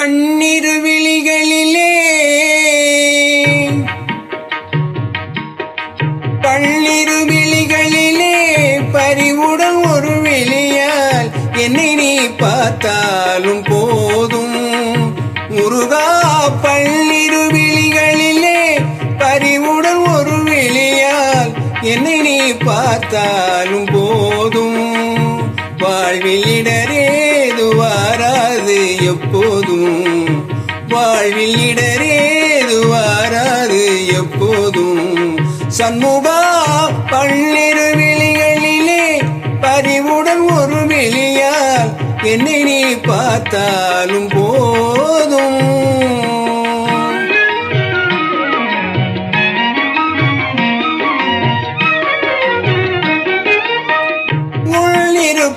பன்னிரு விழிகளிலே பன்னிரு விழிகளிலே பறிவுடன் ஒரு விழியால் என்னை நீ பார்த்தாலும் போதும் முருகா. பன்னிரு விழிகளிலே பறிவுடன் ஒரு விழியால் என்னை நீ பார்த்தாலும் போதும் வாழ்வில் இடரேது வாராது எப்போதும் வாழ்வில் இடரேது வாராது எப்போதும் சண்முகா. பன்னிரு விழிகளிலே பறிவுடன் ஒரு விழியால் என்னை நீ பார்த்தாலும் போதும்.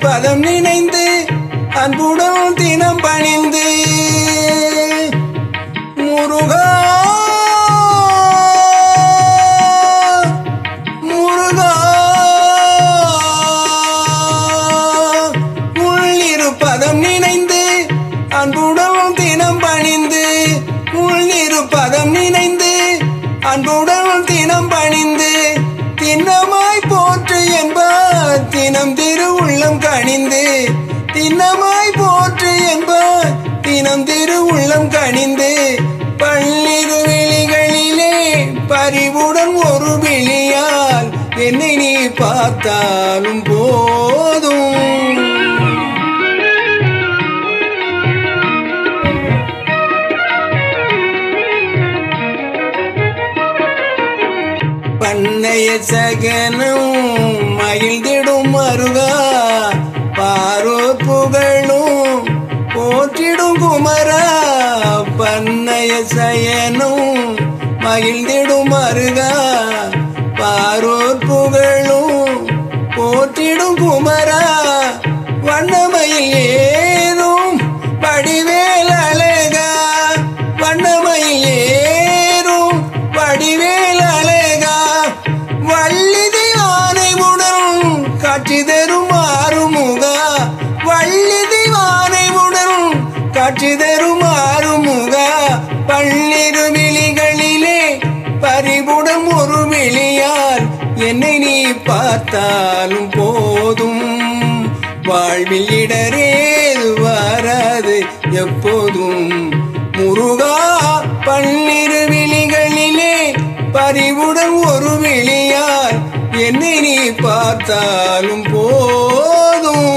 பதம் நினைந்து அன்புடன் தினம் பணிந்து முருகா முருகா உள்ளிரு பதம் நினைந்து அன்புடன் தினம் பணிந்து உள்ளிரு பதம் நினைந்து அன்புடன் தினம் பணிந்து திண்ணமாய் போற்று என்பார் தினம் திருவுள்ளம் கணிந்து திண்ணமாய் போற்று என்பார் தினம் திருவுள்ளம் கணிந்து பன்னிரு விழிகளிலே பறிவுடன் ஒரு விழியால் என்னை நீ பார்த்தாலும் போதும். பன்னைய சகனம் மகிழ்ந்திடும் மருகா பாரோர் புகழும் போற்றிடும் குமரா. பன்னைய சயனும் மகிழ்ந்திடும் மருகா பாரோர் புகழும் போற்றிடும் குமரா. வண்ணமயில் ஏறும் வடிவேல் அழகா வண்ணமயில் ஏறும் வடிவேல் அழகா வள்ளி தெய்வானை உடன் காட்சி தரும் ஆறுமுகா வள்ளி தெய்வானை உடன் காட்சி தரும் ஆறுமுகா. பன்னிரு விழிகளிலே பறிவுடன் ஒரு விழியால் என்னை நீ பார்த்தாலும் போதும் வாழ்வில் இடரேது வாராது எப்போதும் முருகா. பன்னிரு விழிகளிலே பறிவுடன் ஒரு விழியால் என்னை நீ பார்த்தாலும் போதும்.